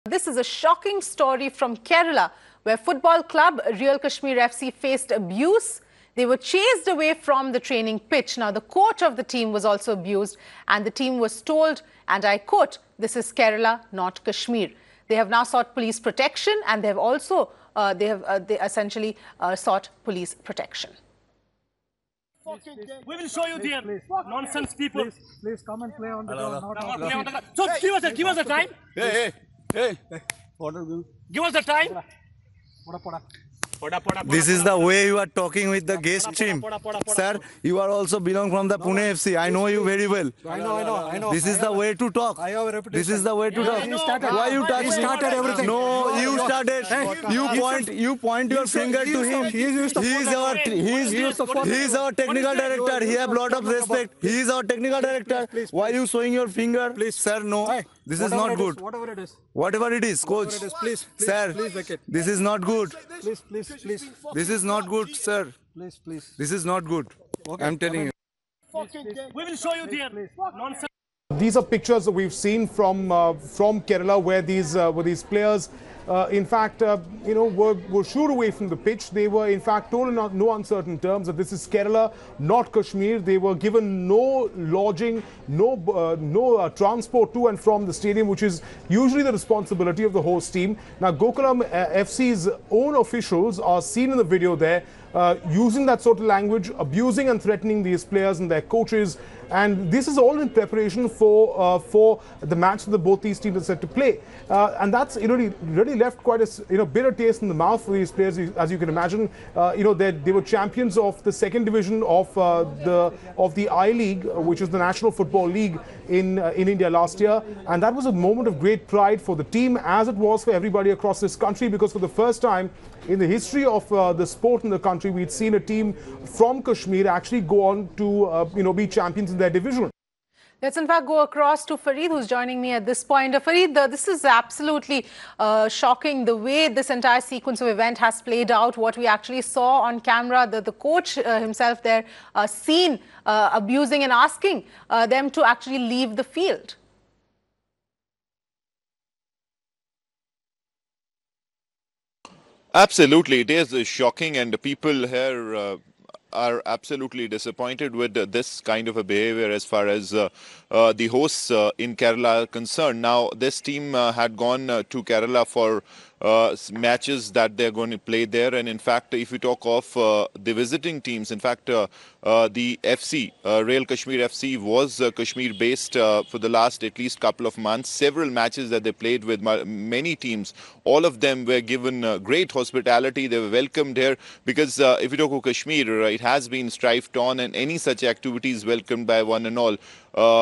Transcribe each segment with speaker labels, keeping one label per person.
Speaker 1: This is a shocking story from Kerala, where football club Real Kashmir FC faced abuse. They were chased away from the training pitch. Now, the coach of the team was also abused, and the team was told, and I quote, "This is Kerala, not Kashmir." They have now sought police protection, and they have also they essentially sought police protection.
Speaker 2: We will show you there. Nonsense people.
Speaker 3: Please come and play on the ground.
Speaker 2: So give us a time.
Speaker 3: Hey.
Speaker 2: Give us the time.
Speaker 4: This is the way you are talking with the guest team. Sir, you are also belong from the Pune FC. I know you very well.
Speaker 3: I know.
Speaker 4: This is the way to talk.
Speaker 3: I have a reputation.
Speaker 4: This is the way to talk. Why you touch?
Speaker 3: He started everything.
Speaker 4: No, you started. You point your finger to him. He is our technical director. He have lot of respect. He is our technical director. Why you showing your finger?
Speaker 3: Please.
Speaker 4: Sir, no. This is not good.
Speaker 3: Whatever it is,
Speaker 4: coach.
Speaker 3: please.
Speaker 4: Sir,
Speaker 3: please vacate.
Speaker 4: This is not good.
Speaker 3: Please.
Speaker 4: This is not good, sir.
Speaker 3: Please.
Speaker 4: This is not good.
Speaker 3: Okay.
Speaker 4: I'm telling you.
Speaker 2: We will show you there. Nonsense.
Speaker 5: These are pictures that we've seen from Kerala, where these players, in fact, were shooed away from the pitch. They were, in fact, told in no uncertain terms that this is Kerala, not Kashmir. They were given no lodging, no transport to and from the stadium, which is usually the responsibility of the host team. Now, Gokulam FC's own officials are seen in the video there, using that sort of language, abusing and threatening these players and their coaches. And this is all in preparation for the match that both these teams are set to play. And that's really left quite a bitter taste in the mouth for these players, as you can imagine. They were champions of the second division of the I-League, which is the National Football League in India last year. And that was a moment of great pride for the team, as it was for everybody across this country, because for the first time in the history of the sport in the country, we'd seen a team from Kashmir actually go on to be champions in their division.
Speaker 1: Let's in fact go across to Fareed, who's joining me at this point. Fareed, this is absolutely shocking, the way this entire sequence of event has played out. What we actually saw on camera, the coach himself there seen abusing and asking them to actually leave the field.
Speaker 6: Absolutely, it is shocking, and people here are absolutely disappointed with this kind of a behavior as far as the hosts in Kerala are concerned. Now, this team had gone to Kerala for matches that they're going to play there, and in fact, if you talk of the visiting teams, in fact, the FC, Real Kashmir FC, was Kashmir-based for the last at least couple of months. Several matches that they played with many teams, all of them were given great hospitality. They were welcomed here because if you talk of Kashmir, it has been strived on, and any such activity is welcomed by one and all.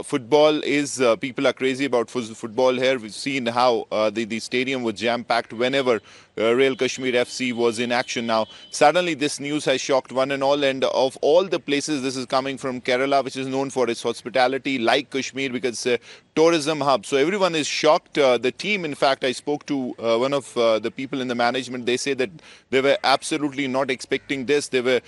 Speaker 6: Football is, people are crazy about football here. We've seen how the stadium was jam-packed whenever Real Kashmir FC was in action. Now, suddenly this news has shocked one and all, and of all the places, this is coming from Kerala, which is known for its hospitality, like Kashmir, because it's a tourism hub. So everyone is shocked. The team, in fact, I spoke to one of the people in the management. They say that they were absolutely not expecting this. They were,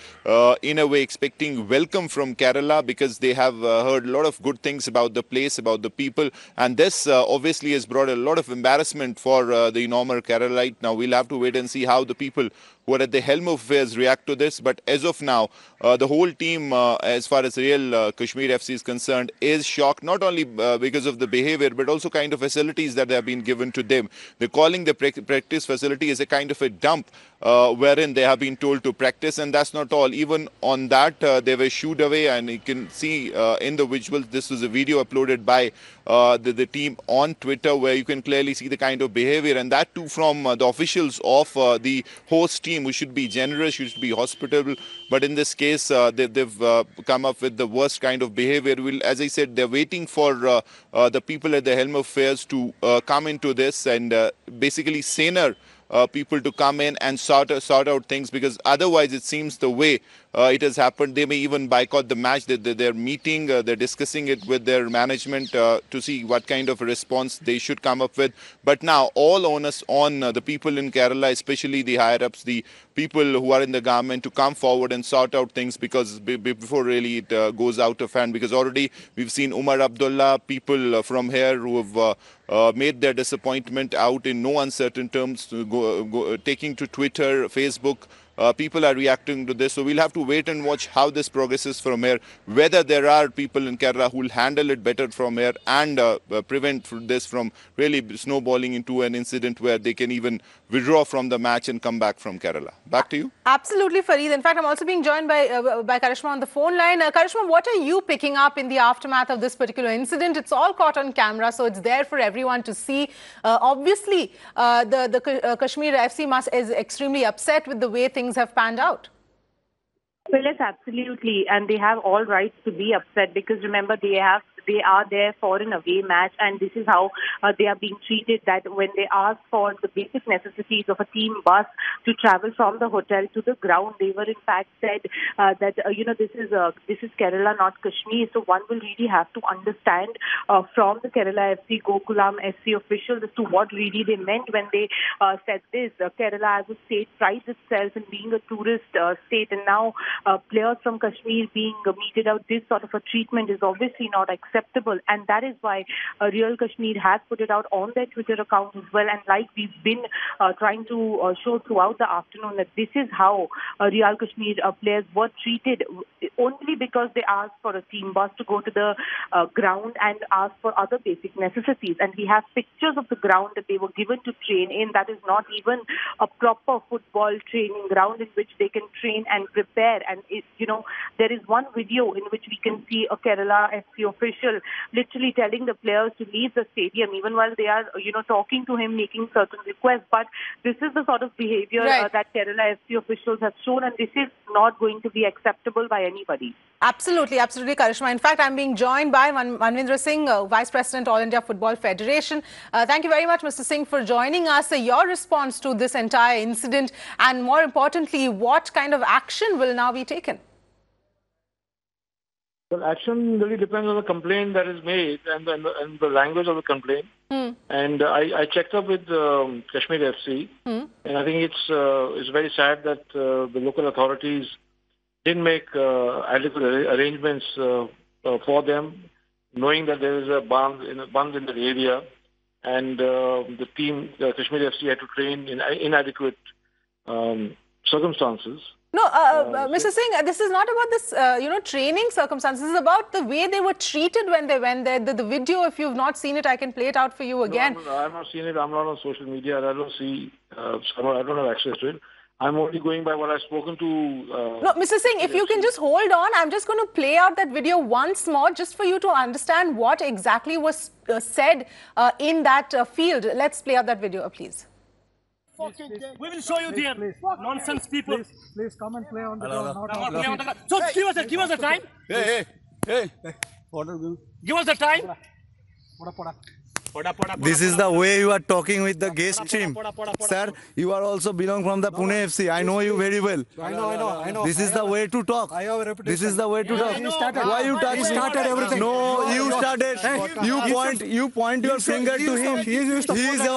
Speaker 6: in a way, expecting welcome from Kerala, because they have heard a lot of good things about the place, about the people, and this obviously has brought a lot of embarrassment for the normal Keralite. Now, we'll have to wait and see how the people who are at the helm of affairs react to this. But as of now, the whole team, as far as Real Kashmir FC is concerned, is shocked, not only because of the behavior, but also kind of facilities that have been given to them. They're calling the practice facility as a kind of a dump, wherein they have been told to practice, and that's not all. Even on that, they were shooed away, and you can see in the visuals, this was a video uploaded by the team on Twitter, where you can clearly see the kind of behavior, and that too from the officials of the host team, who should be generous, who should be hospitable. But in this case, they've come up with the worst kind of behavior. As I said, they're waiting for the people at the helm of affairs to come into this and basically saner people to come in and sort out things, because otherwise it seems the way it has happened. They may even boycott the match. They're meeting, they're discussing it with their management to see what kind of a response they should come up with. But now all onus on the people in Kerala, especially the higher-ups, the people who are in the government, to come forward and sort out things, because before really it goes out of hand. Because already we've seen Umar Abdullah, people from here who have made their disappointment out in no uncertain terms, taking to Twitter, Facebook. People are reacting to this, so we'll have to wait and watch how this progresses from here, whether there are people in Kerala who will handle it better from here and prevent this from really snowballing into an incident where they can even withdraw from the match and come back from Kerala. Back to you.
Speaker 1: Absolutely, Fareed. In fact, I'm also being joined by Karishma on the phone line. Karishma, what are you picking up in the aftermath of this particular incident? It's all caught on camera, so it's there for everyone to see. Obviously, the Kashmir FC is extremely upset with the way things have panned out.
Speaker 7: Well, yes, absolutely. And they have all rights to be upset, because remember, they are there for an away match, and this is how they are being treated, that when they ask for the basic necessities of a team bus to travel from the hotel to the ground, they were in fact said that, this is Kerala, not Kashmir. So one will really have to understand from the Kerala FC, Gokulam FC officials as to what really they meant when they said this. Kerala as a state prides itself in being a tourist state, and now players from Kashmir being meted out this sort of a treatment is obviously not acceptable, and that is why Real Kashmir has put it out on their Twitter account as well. And like we've been trying to show throughout the afternoon, that this is how Real Kashmir players were treated, only because they asked for a team bus to go to the ground and asked for other basic necessities. And we have pictures of the ground that they were given to train in. That is not even a proper football training ground in which they can train and prepare. And there is one video in which we can see a Kerala FC official literally telling the players to leave the stadium, even while they are, talking to him, making certain requests. But this is the sort of behavior that Kerala FC officials have shown, and this is not going to be acceptable by anybody.
Speaker 1: Absolutely, absolutely, Karishma. In fact, I'm being joined by Manvendra Singh, Vice President, All India Football Federation. Thank you very much, Mr. Singh, for joining us. Your response to this entire incident, and more importantly, what kind of action will now be taken?
Speaker 8: Well, action really depends on the complaint that is made and the language of the complaint. And I checked up with Kashmir FC, and I think it's very sad that the local authorities didn't make adequate arrangements for them, knowing that there is a band in the area, and the team, Kashmir FC, had to train in inadequate circumstances.
Speaker 1: No, Mr. Singh, this is not about this, training circumstances. This is about the way they were treated when they went there. The video, if you've not seen it, I can play it out for you again.
Speaker 8: No, I've not seen it. I'm not on social media. I don't see. I don't have access to it. I'm only going by what I've spoken to.
Speaker 1: No, Mr. Singh, if you can just hold on, I'm just going to play out that video once more, just for you to understand what exactly was said in that field. Let's play out that video, please.
Speaker 2: We will show you there. Nonsense people.
Speaker 3: Please come and play on the ground.
Speaker 2: So give us the time.
Speaker 3: Hey.
Speaker 2: Give us the time.
Speaker 4: This is the way you are talking with the guest team. Sir, you are also belong from the Pune FC. I know you very well.
Speaker 3: I know.
Speaker 4: This is the way to talk.
Speaker 3: I have a reputation.
Speaker 4: This is the way to talk. Why you touch me?
Speaker 3: started everything.
Speaker 4: No, you started. You point your finger to him. He is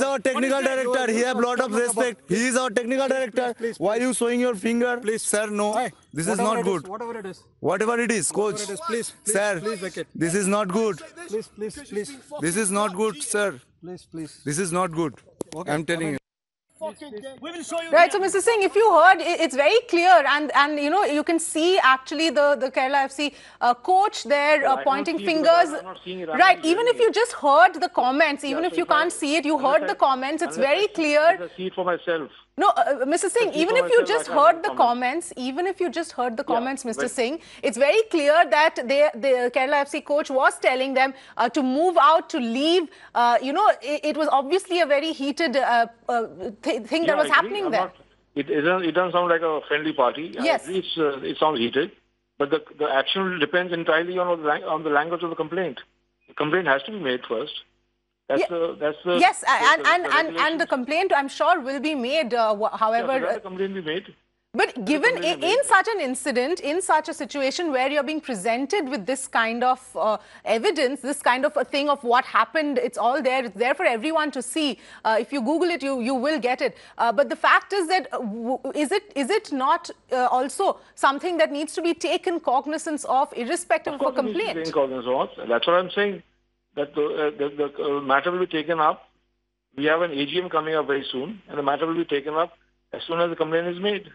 Speaker 4: our technical director. He have lot of respect. He is our technical director. Why you showing your finger?
Speaker 3: Please.
Speaker 4: Sir, no. This is not good. Whatever it is, coach.
Speaker 3: Please.
Speaker 4: Sir, this is not good.
Speaker 3: Please.
Speaker 4: This is not good, sir.
Speaker 3: Please.
Speaker 4: This is not good.
Speaker 3: Okay.
Speaker 4: I'm telling you.
Speaker 2: We will show you.
Speaker 1: Right, so Mr. Singh, if you heard, it's very clear, and you can see actually the Kerala FC coach there pointing fingers. Right, even if you just heard the comments, even if you can't see it, you heard the comments. It's very clear.
Speaker 8: I see it for myself.
Speaker 1: No, Mr. Singh, even if you just heard the comments, Mr. Singh, it's very clear that the Kerala FC coach was telling them to move out, to leave. It was obviously a very heated thing that was happening there.
Speaker 8: It doesn't sound like a friendly party.
Speaker 1: Yes.
Speaker 8: It sounds heated. But the action depends entirely on the language of the complaint. The complaint has to be made first. That's
Speaker 1: yes, and the complaint, I'm sure, will be made. However,
Speaker 8: let the complaint be made.
Speaker 1: But given in such an incident, in such a situation where you're being presented with this kind of evidence, this kind of a thing of what happened, it's all there. It's there for everyone to see. If you Google it, you will get it. But the fact is that is it not also something that needs to be taken cognizance of, irrespective of a complaint?
Speaker 8: Taken cognizance of. That's what I'm saying. That the matter will be taken up. We have an AGM coming up very soon, and the matter will be taken up as soon as the complaint is made.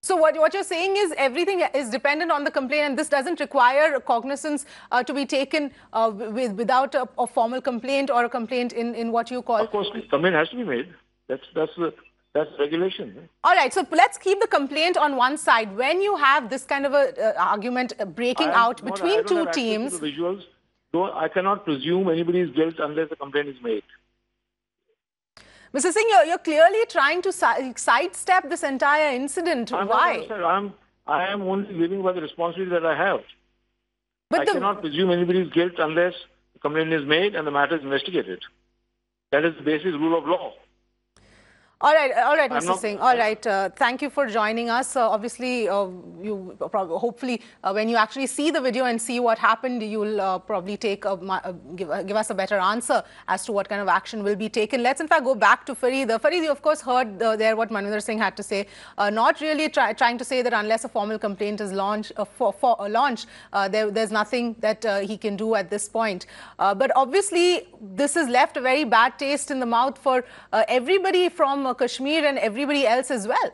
Speaker 1: So what you're saying is everything is dependent on the complaint, and this doesn't require cognizance to be taken without a formal complaint or a complaint in what you call...
Speaker 8: Of course, complaint has to be made. That's regulation.
Speaker 1: All right, so let's keep the complaint on one side. When you have this kind of a argument breaking out between two teams...
Speaker 8: The visuals, I cannot presume anybody's guilt unless the complaint is made.
Speaker 1: Mr. Singh, you're clearly trying to sidestep this entire incident. Why?
Speaker 8: I am only living by the responsibility that I have. But I cannot presume anybody's guilt unless the complaint is made and the matter is investigated. That is the basic rule of law.
Speaker 1: All right, Mr. Singh. All right, thank you for joining us. Obviously, you hopefully, when you actually see the video and see what happened, you'll probably give us a better answer as to what kind of action will be taken. Let's in fact go back to Fareed. Fareed, you of course heard there what Manvendra Singh had to say. Not really trying to say that unless a formal complaint is launched, there's nothing that he can do at this point. But obviously, this has left a very bad taste in the mouth for everybody from Kashmir and everybody else as well.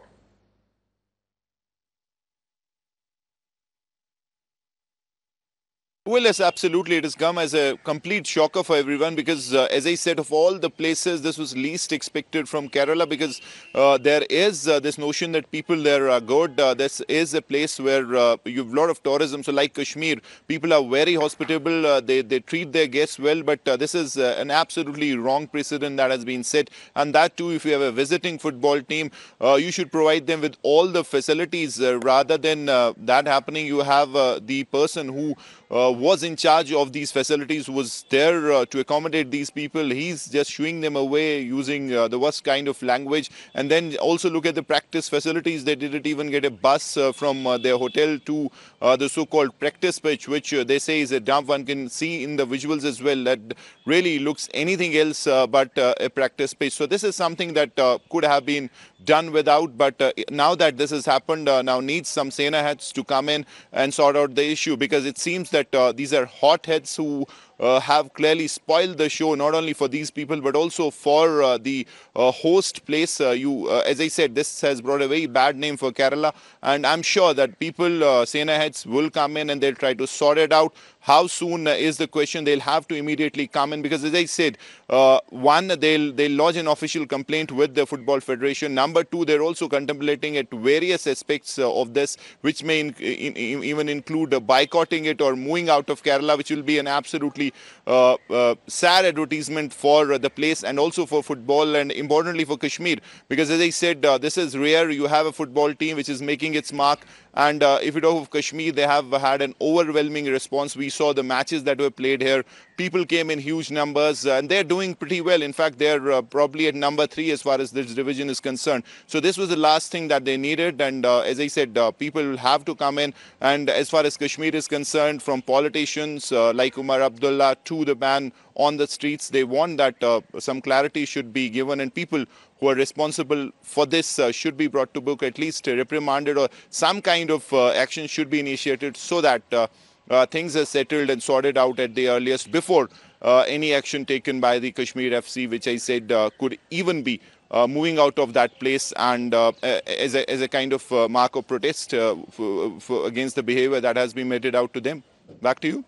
Speaker 6: Well, yes, absolutely. It has come as a complete shocker for everyone because, as I said, of all the places, this was least expected from Kerala because there is this notion that people there are good. This is a place where you have a lot of tourism. So like Kashmir, people are very hospitable. They treat their guests well. But this is an absolutely wrong precedent that has been set. And that too, if you have a visiting football team, you should provide them with all the facilities. Rather than that happening, you have the person who was in charge of these facilities, was there to accommodate these people. He's just shooing them away using the worst kind of language. And then also look at the practice facilities. They didn't even get a bus from their hotel to the so-called practice pitch, which they say is a dump. One can see in the visuals as well that really looks anything else but a practice pitch. So this is something that could have been done without, but now that this has happened, now needs some Sena heads to come in and sort out the issue, because it seems that these are hotheads who have clearly spoiled the show, not only for these people but also for the host place. As I said, this has brought a very bad name for Kerala, and I'm sure that people, Sena heads, will come in and they'll try to sort it out. How soon is the question. They'll have to immediately come in because, as I said, one, they'll lodge an official complaint with the Football Federation. Number two, they're also contemplating at various aspects of this, which may even include boycotting it or moving out of Kerala, which will be an absolutely sad advertisement for the place and also for football and importantly for Kashmir. Because, as I said, this is rare. You have a football team which is making its mark. And if you talk of Kashmir, they have had an overwhelming response. We saw the matches that were played here. People came in huge numbers and they're doing pretty well. In fact, they're probably at number 3 as far as this division is concerned. So this was the last thing that they needed. And as I said, people have to come in. And as far as Kashmir is concerned, from politicians like Umar Abdullah to the ban on the streets, they want that some clarity should be given and people who are responsible for this should be brought to book, at least reprimanded, or some kind of action should be initiated so that things are settled and sorted out at the earliest before any action taken by the Kashmir FC, which I said could even be moving out of that place and as a kind of mark of protest against the behavior that has been meted out to them. Back to you.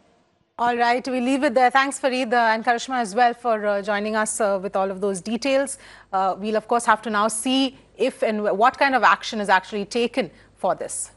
Speaker 1: All right, we leave it there. Thanks, Fareed and Karishma as well for joining us with all of those details. We'll, of course, have to now see if and what kind of action is actually taken for this.